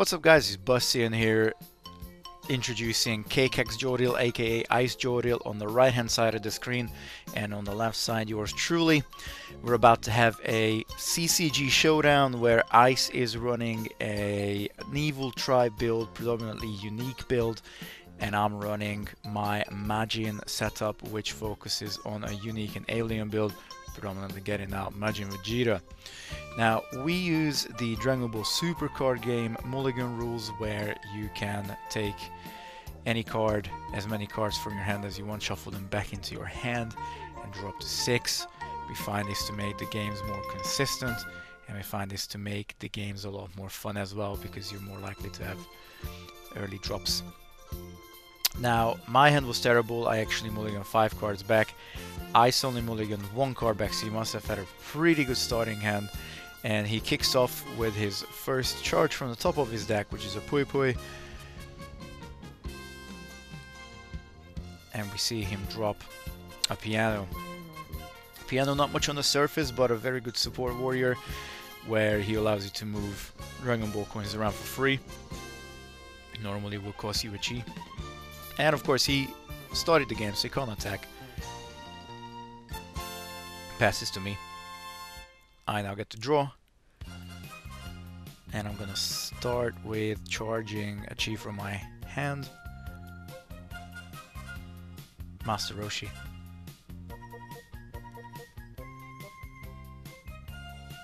What's up guys, it's Bastian here, introducing KKX Joril aka Ice Joril on the right hand side of the screen, and on the left side yours truly. We're about to have a CCG showdown where Ice is running an evil tribe build, predominantly unique build, and I'm running my Majin setup, which focuses on a unique and alien build, predominantly getting out Majin Vegeta. Now, we use the Dragon Ball Super card game Mulligan rules, where you can take any card, as many cards from your hand as you want, shuffle them back into your hand, and draw up to 6. We find this to make the games more consistent, and we find this to make the games a lot more fun as well, because you're more likely to have early drops. Now, my hand was terrible. I actually mulliganed 5 cards back. Ice only mulliganed 1 card back, so he must have had a pretty good starting hand. And he kicks off with his first charge from the top of his deck, which is a Pui Pui. And we see him drop a Piano. Piano not much on the surface, but a very good support warrior, where he allows you to move Dragon Ball coins around for free. Normally will cost you a chi. And of course he started the game, so he can't attack. Passes to me. I now get to draw. And I'm gonna start with charging a chi from my hand. Master Roshi.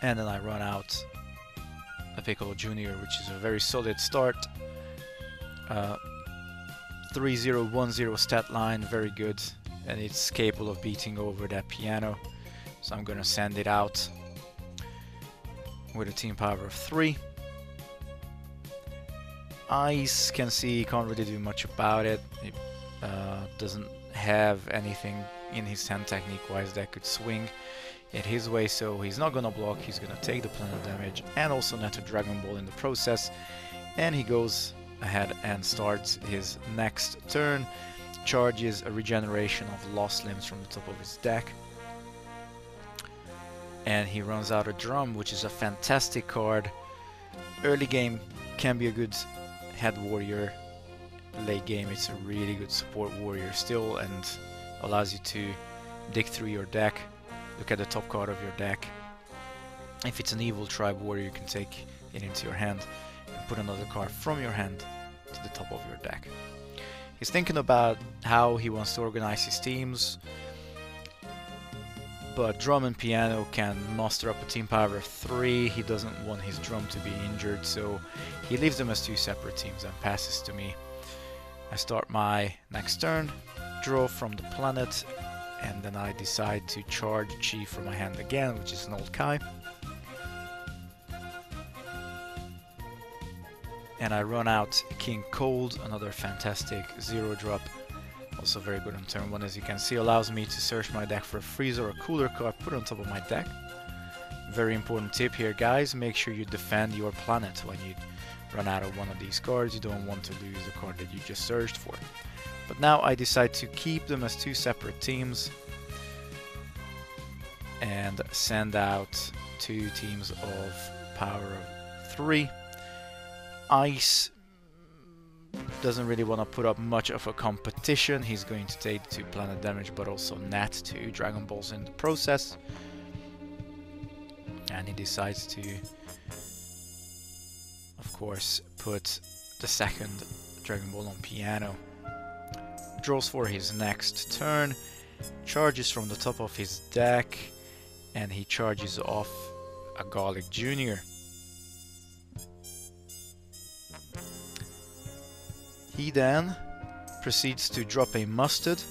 And then I run out a Piccolo Jr., which is a very solid start. 3010 stat line, very good, and it's capable of beating over that Piano, so I'm gonna send it out with a team power of 3. Ice can see, can't really do much about it. He doesn't have anything in his hand technique wise that could swing it his way, so he's not gonna block. He's gonna take the planet damage and also net a Dragon Ball in the process, and he goes ahead and starts his next turn, charges a regeneration of lost limbs from the top of his deck, and he runs out a drum, which is a fantastic card. Early game can be a good head warrior. Late game it's a really good support warrior still, and allows you to dig through your deck, look at the top card of your deck. If it's an evil tribe warrior, you can take it into your hand and put another card from your hand to the top of your deck. He's thinking about how he wants to organize his teams, but Drum and Piano can muster up a team power of 3. He doesn't want his Drum to be injured, so he leaves them as 2 separate teams and passes to me. I start my next turn, draw from the planet, and then I decide to charge Chi from my hand again, which is an old Kai. And I run out King Cold, another fantastic 0-drop, also very good on turn 1, as you can see. Allows me to search my deck for a freezer or a cooler card, put it on top of my deck. Very important tip here, guys, make sure you defend your planet when you run out of one of these cards. You don't want to lose the card that you just searched for. But now I decide to keep them as 2 separate teams and send out 2 teams of power of 3. Ice doesn't really want to put up much of a competition. He's going to take 2 planet damage, but also net 2 Dragon Balls in the process. And he decides to, of course, put the second Dragon Ball on Piano. Draws for his next turn, charges from the top of his deck, and he charges off a Garlic Jr. He then proceeds to drop a Mustard,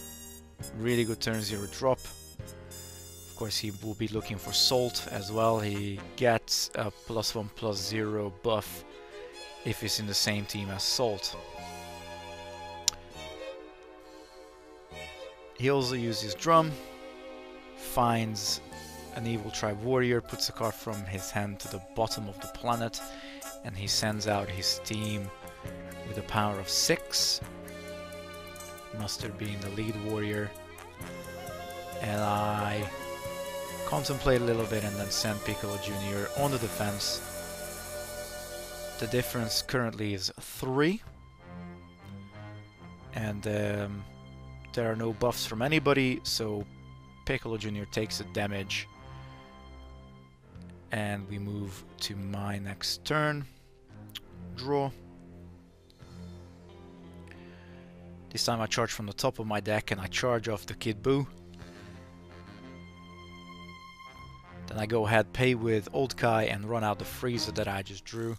really good turn 0 drop. Of course he will be looking for Salt as well. He gets a +1/+0 buff if he's in the same team as Salt. He also uses Drum, finds an evil tribe warrior, puts a card from his hand to the bottom of the planet, and he sends out his team with a power of 6. Mustard being the lead warrior. And I contemplate a little bit and then send Piccolo Jr. on the defense. The difference currently is 3. And there are no buffs from anybody, so Piccolo Jr. takes the damage. And we move to my next turn. Draw. This time I charge from the top of my deck and I charge off the Kid Buu. Then I go ahead, pay with Old Kai and run out the Frieza that I just drew.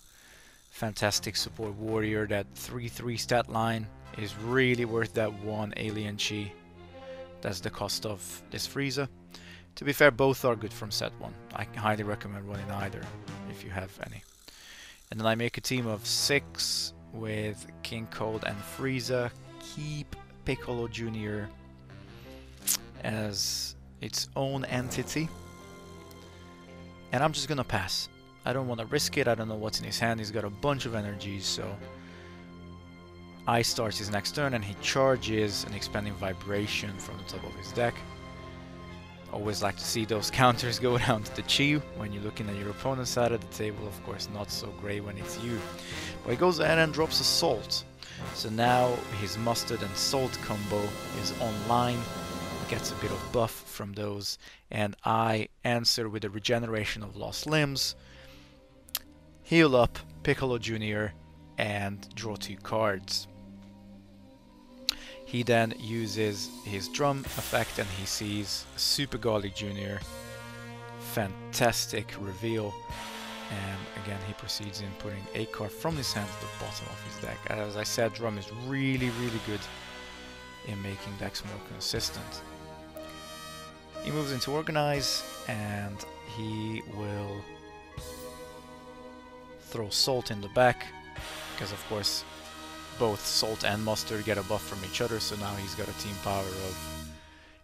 Fantastic support warrior. That 3/3 stat line is really worth that 1 alien chi. That's the cost of this Frieza. To be fair, both are good from set 1. I highly recommend running either if you have any. And then I make a team of 6 with King Cold and Frieza. Keep Piccolo Jr. as its own entity. And I'm just gonna pass. I don't want to risk it. I don't know what's in his hand. He's got a bunch of energies, so I starts his next turn and he charges an expanding vibration from the top of his deck. Always like to see those counters go down to the chi when you're looking at your opponent's side of the table. Of course, not so great when it's you. But he goes ahead and drops a salt. So now his mustard and salt combo is online. He gets a bit of buff from those, and I answer with a regeneration of lost limbs, heal up Piccolo Jr. and draw 2 cards. He then uses his drum effect and he sees Super Garlic Jr. Fantastic reveal. And again, he proceeds in putting a card from his hand to the bottom of his deck. As I said, drum is really good in making decks more consistent. He moves into Organize and he will throw Salt in the back, because of course both Salt and Mustard get a buff from each other, so now he's got a team power of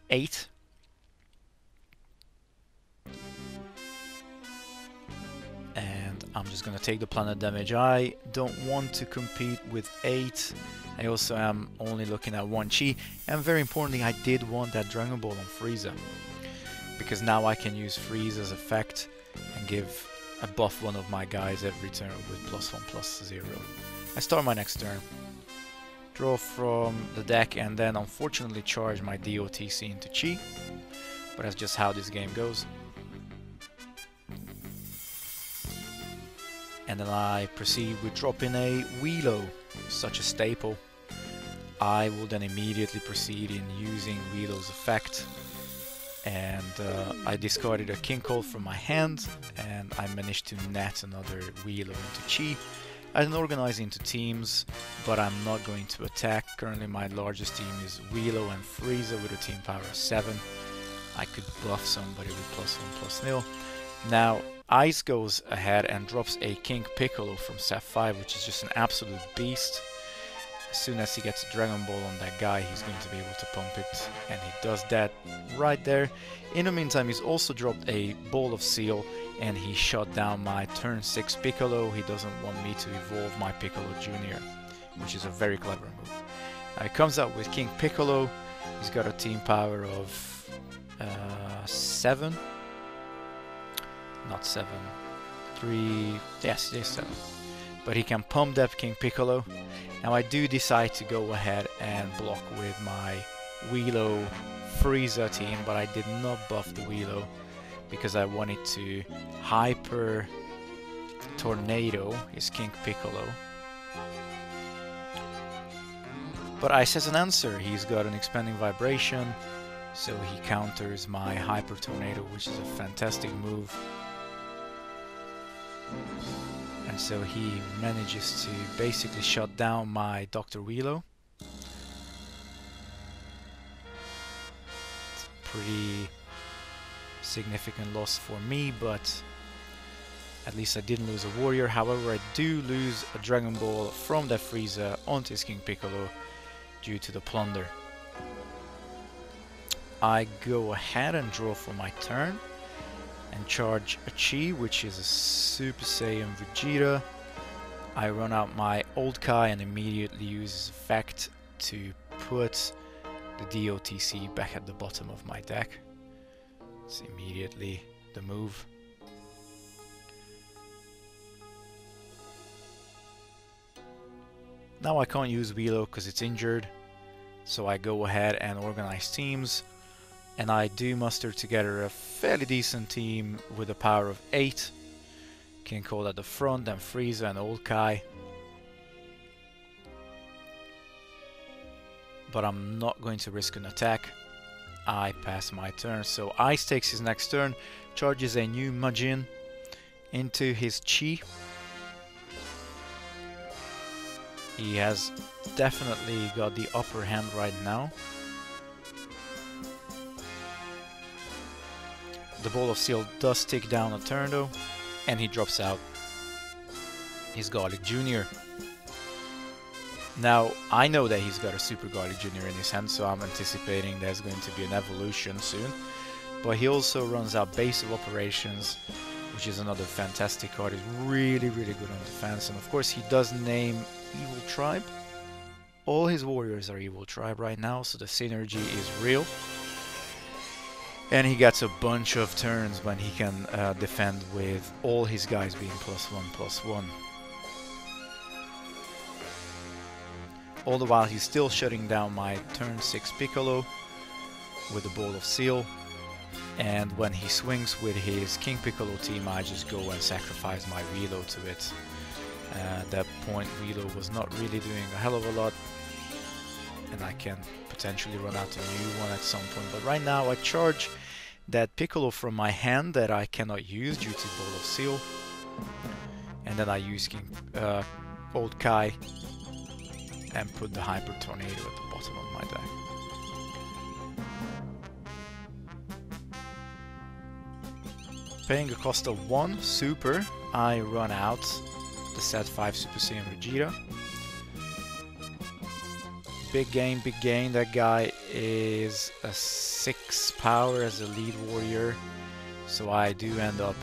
8. And I'm just gonna take the planet damage. I don't want to compete with 8. I also am only looking at 1 chi, and very importantly, I did want that Dragon Ball on Frieza, because now I can use Frieza's effect and give a buff one of my guys every turn with +1/+0. I start my next turn, draw from the deck, and then unfortunately charge my DOTC into chi, but that's just how this game goes. And then I proceed with dropping a Wheelo, such a staple. I will then immediately proceed in using Wheelo's effect, and I discarded a King Cold from my hand, and I managed to net another Wheelo into chi. I then organize into teams, but I'm not going to attack. Currently my largest team is Wheelo and Frieza with a team power of 7. I could buff somebody with +1/+0. Now Ice goes ahead and drops a King Piccolo from set 5, which is just an absolute beast. As soon as he gets a Dragon Ball on that guy, he's going to be able to pump it, and he does that right there. In the meantime, he's also dropped a Ball of Seal, and he shot down my turn 6 Piccolo. He doesn't want me to evolve my Piccolo Jr., which is a very clever move. He comes out with King Piccolo. He's got a team power of 7. Not 7. 3. Yes, it is 7. But he can pump that King Piccolo. Now I do decide to go ahead and block with my Wheelo Frieza team, but I did not buff the Wheelo because I wanted to Hyper Tornado his King Piccolo. But Ice has an answer. He's got an expanding vibration, so he counters my Hyper Tornado, which is a fantastic move. And so he manages to basically shut down my Dr. Wheelo. It's a pretty significant loss for me, but at least I didn't lose a warrior. However, I do lose a Dragon Ball from that Frieza onto his King Piccolo due to the plunder. I go ahead and draw for my turn and charge a Chi, which is a Super Saiyan Vegeta. I run out my Old Kai and immediately use his effect to put the DOTC back at the bottom of my deck. It's immediately the move. Now I can't use Velo because it's injured, so I go ahead and organize teams, and I do muster together a fairly decent team with a power of 8. King Cold at the front, then Frieza and Old Kai. But I'm not going to risk an attack. I pass my turn, so Ice takes his next turn, charges a new Majin into his Chi. He has definitely got the upper hand right now. The Ball of Steel does tick down a turn though, and he drops out his Garlic Jr. Now, I know that he's got a Super Garlic Jr. in his hand, so I'm anticipating there's going to be an evolution soon. But he also runs out Base of Operations, which is another fantastic card. He's really, really good on defense. And of course, he does name Evil Tribe. All his warriors are Evil Tribe right now, so the synergy is real. And he gets a bunch of turns when he can defend with all his guys being +1/+1. All the while he's still shutting down my turn 6 Piccolo with the Ball of Steel. And when he swings with his King Piccolo team, I just go and sacrifice my Velo to it. At that point, Velo was not really doing a hell of a lot, and I can potentially run out a new one at some point. But right now I charge that Piccolo from my hand that I cannot use due to Ball of Steel, and then I use Old Kai and put the Hyper Tornado at the bottom of my deck. Paying a cost of 1 Super, I run out the set 5 Super Saiyan Vegeta. Big gain. That guy is a 6 power as a lead warrior, so I do end up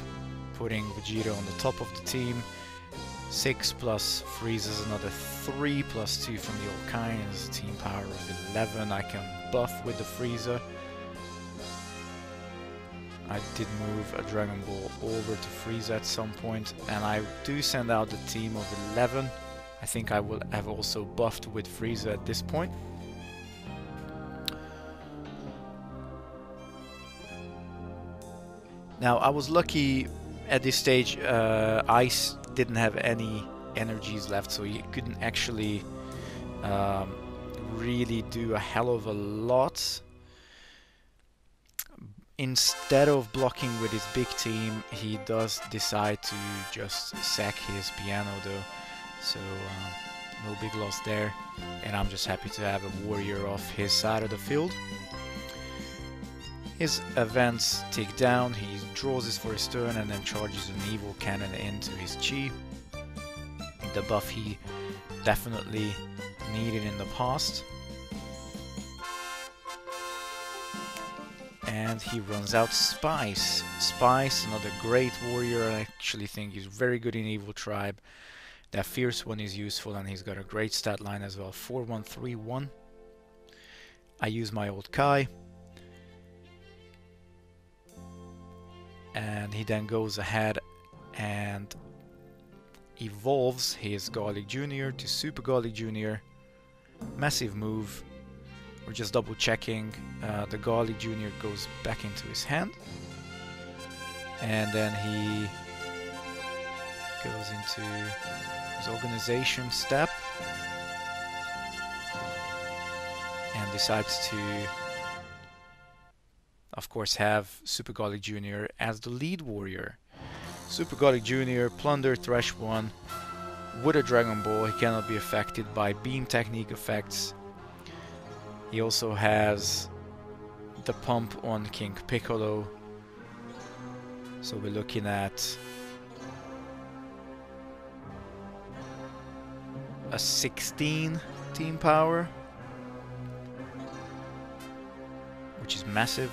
putting Vegeta on the top of the team. 6 plus Frieza is another 3 plus 2 from the Old Kai is a team power of 11. I can buff with the Frieza. I did move a Dragon Ball over to Frieza at some point, and I do send out the team of 11. I think I will have also buffed with Frieza at this point. Now I was lucky at this stage, Ice didn't have any energies left, so he couldn't actually really do a hell of a lot. Instead of blocking with his big team, he does decide to just sack his piano though, so no big loss there, and I'm just happy to have a warrior off his side of the field. His events tick down, he draws this for his turn and then charges an evil cannon into his Chi. The buff he definitely needed in the past. And he runs out Spice. Spice, another great warrior. I actually think he's very good in Evil Tribe. That Fierce one is useful, and he's got a great stat line as well. 4-1-3-1. I use my Old Kai. And he then goes ahead and evolves his Garlic Jr. to Super Garlic Jr. Massive move. We're just double checking. The Garlic Jr. goes back into his hand, and then he goes into his organization step and decides to, of course, have Super Garlic Jr. as the lead warrior. Super Garlic Jr. Plunder Thresh 1 with a Dragon Ball. He cannot be affected by beam technique effects. He also has the pump on King Piccolo, so we're looking at a 16 team power, which is massive,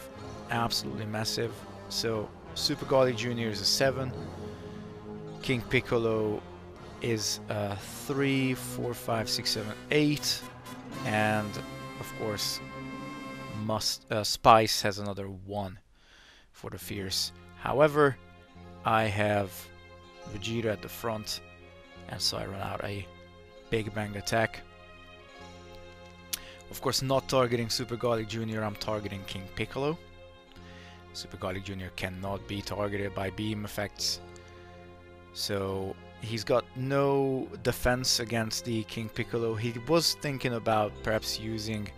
absolutely massive. So Super Garlic Jr. is a 7, King Piccolo is a 3, 4, 5, 6, 7, 8, and of course, Spice has another 1 for the Fierce. However, I have Vegeta at the front, and so I run out a Big Bang attack. Of course, not targeting Super Garlic Jr., I'm targeting King Piccolo. Super Garlic Jr. cannot be targeted by beam effects. So he's got no defense against the King Piccolo. He was thinking about perhaps using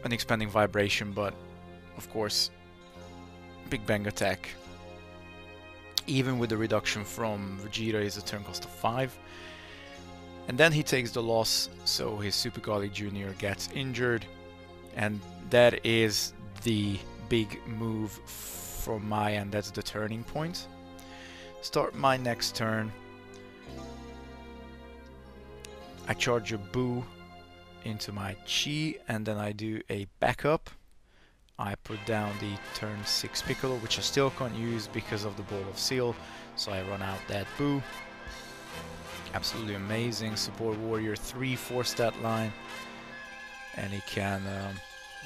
an expanding vibration, but of course, Big Bang attack, even with the reduction from Vegeta, is a turn cost of 5. And then he takes the loss, so his Super Garlic Jr. gets injured, and that is the big move from my end. That's the turning point. Start my next turn. I charge a Boo into my Chi, and then I do a backup. I put down the turn 6 Piccolo, which I still can't use because of the Ball of Seal, so I run out that Boo. Absolutely amazing. Support Warrior 3/4 stat line, and he can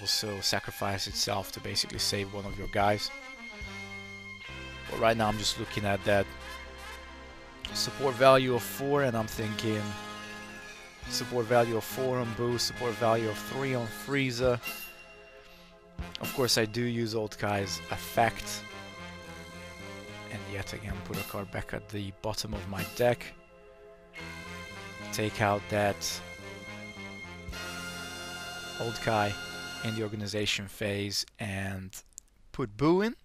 also sacrifice itself to basically save one of your guys. But right now I'm just looking at that support value of 4, and I'm thinking support value of 4 on Boo, support value of 3 on Frieza. Of course I do use Old Kai's effect, and yet again put a card back at the bottom of my deck. Take out that Old Kai in the organization phase and put Boo in.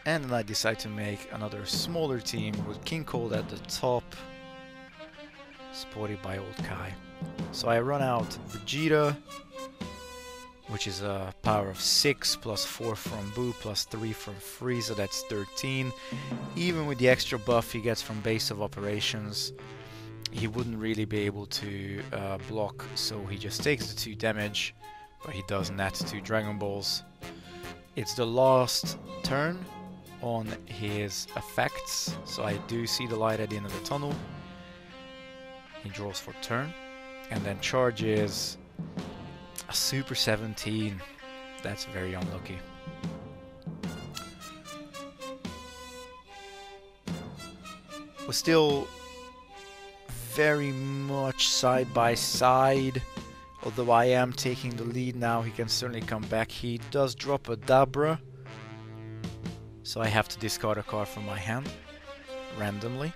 And then I decide to make another smaller team with King Cold at the top, supported by Old Kai. So I run out Vegeta, which is a power of 6 plus 4 from Boo plus 3 from Frieza, that's 13. Even with the extra buff he gets from base of operations, he wouldn't really be able to block, so he just takes the 2 damage, but he does net 2 Dragon Balls. It's the last turn on his effects, so I do see the light at the end of the tunnel. He draws for turn, and then charges a Super 17. That's very unlucky. We're still very much side by side, although I am taking the lead now. He can certainly come back. He does drop a Dabra, so I have to discard a card from my hand randomly.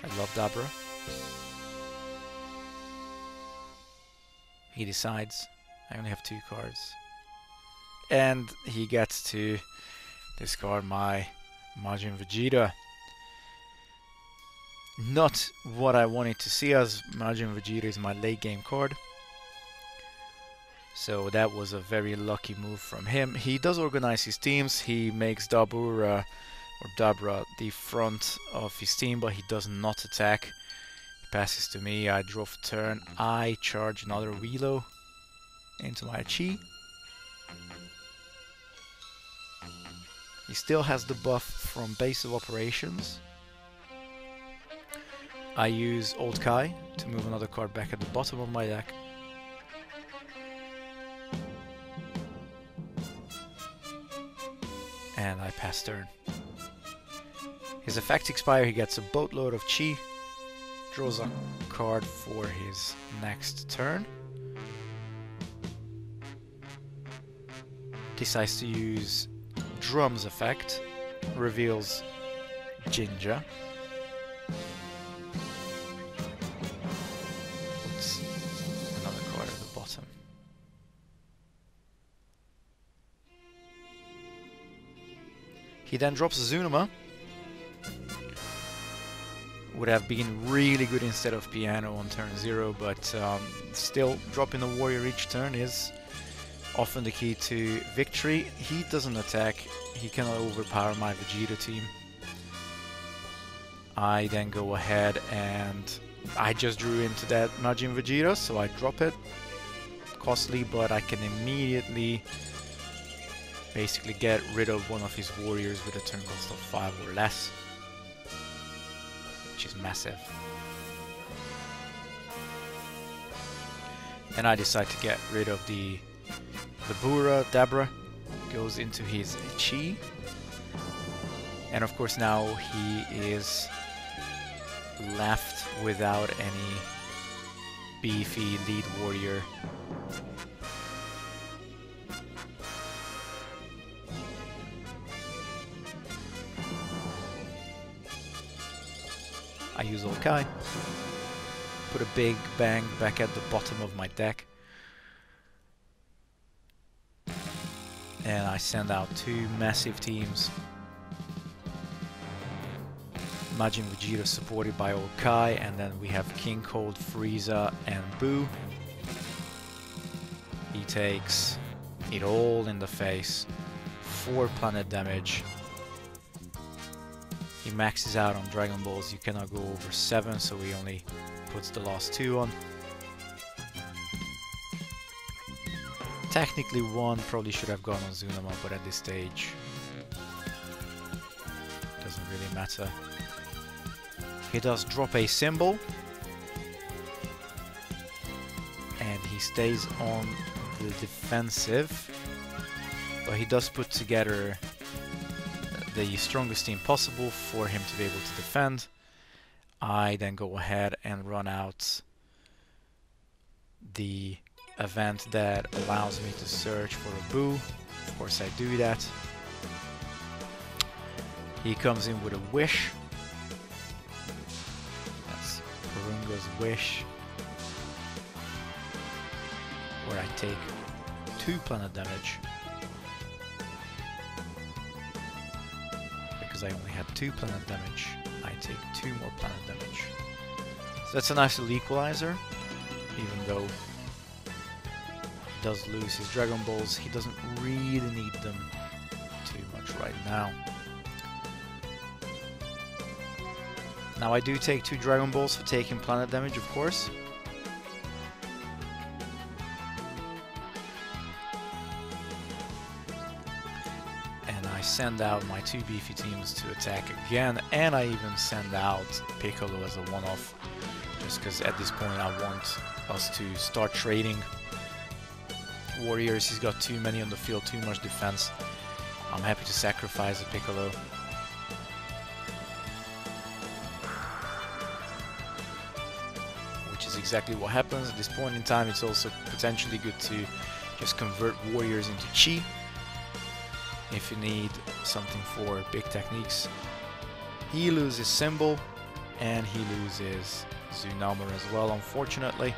I love Dabra. He decides I only have 2 cards, and he gets to discard my Majin Vegeta. Not what I wanted to see, as Majin Vegeta is my late game card. So that was a very lucky move from him. He does organize his teams. He makes Dabura or Dabra the front of his team, but he does not attack. He passes to me. I draw for turn. I charge another Wheelo into my Chi. He still has the buff from base of operations. I use Old Kai to move another card back at the bottom of my deck. And I pass turn. His effects expire, he gets a boatload of Chi, draws a card for his next turn. Decides to use Drum's effect, reveals Jinja. Puts another card at the bottom. He then drops a Zunuma. Would have been really good instead of Piano on turn 0, but still dropping a warrior each turn is often the key to victory. He doesn't attack, he cannot overpower my Vegeta team. I then go ahead and I just drew into that Majin Vegeta, so I drop it. Costly, but I can immediately basically get rid of one of his warriors with a turn cost of 5 or less, which is massive. And I decide to get rid of the Bura. Dabra goes into his Chi. And of course now he is left without any beefy lead warrior. I use Kai. Put a big bang back at the bottom of my deck. And I send out two massive teams. Majin Vegeta supported by Kai, and then we have King Cold, Frieza, and Buu. He takes it all in the face. 4 planet damage. He maxes out on Dragon Balls. You cannot go over 7, so he only puts the last 2 on. Technically 1 probably should have gone on Zunama, but at this stage doesn't really matter. He does drop a symbol, and he stays on the defensive, but he does put together the strongest team possible for him to be able to defend. I then go ahead and run out the event that allows me to search for a Buu. Of course I do that. He comes in with a wish. That's Karunga's wish, where I take 2 planet damage. Because I only had 2 planet damage, I take 2 more planet damage. So that's a nice little equalizer, even though he does lose his Dragon Balls. He doesn't really need them too much right now. Now I do take 2 Dragon Balls for taking planet damage, of course. And I send out my 2 beefy teams to attack again, and I even send out Piccolo as a one-off, just because at this point I want us to start trading warriors. He's got too many on the field, too much defense. I'm happy to sacrifice a Piccolo. Which is exactly what happens at this point in time. It's also potentially good to just convert warriors into chi if you need something for big techniques. He loses symbol, and he loses Zunama as well, unfortunately.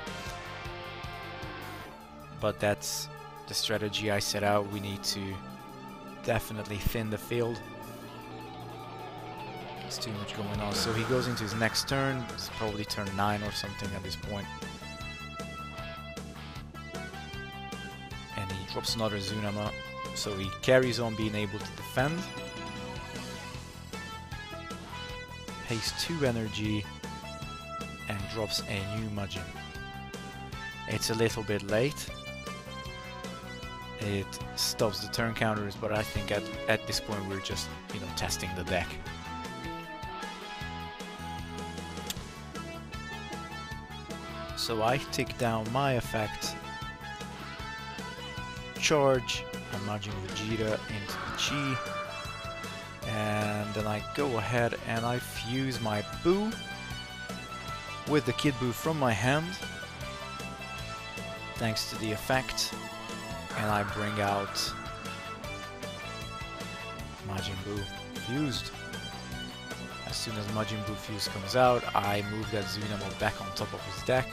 But that's the strategy I set out. We need to definitely thin the field. There's too much going on. So he goes into his next turn. It's probably turn 9 or something at this point. And he drops another Zunama. So he carries on being able to defend. Pays 2 energy and drops a new Majin. It's a little bit late. It stops the turn counters, but I think at this point we're just, you know, testing the deck. So I take down my effect, charge a Majin Vegeta into the Chi, and then I go ahead and I fuse my Buu with the Kid Buu from my hand, thanks to the effect. And I bring out Majin Buu fused. As soon as Majin Buu fused comes out, I move that Zunama back on top of his deck.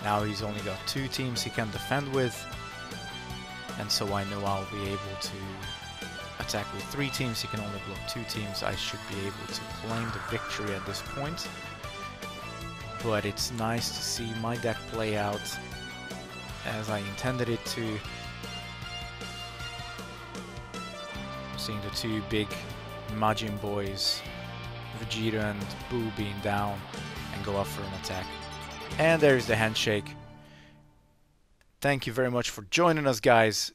Now he's only got 2 teams he can defend with, and so I know I'll be able to attack with 3 teams. He can only block 2 teams. I should be able to claim the victory at this point. But it's nice to see my deck play out as I intended it to. Seeing the 2 big Majin boys, Vegeta and Buu, being down and go up for an attack. And there's the handshake. Thank you very much for joining us, guys.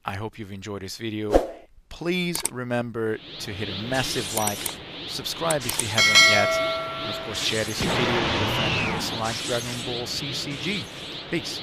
I hope you've enjoyed this video. Please remember to hit a massive like, subscribe if you haven't yet, and of course share this video with a friend who likes Dragon Ball CCG. Peace.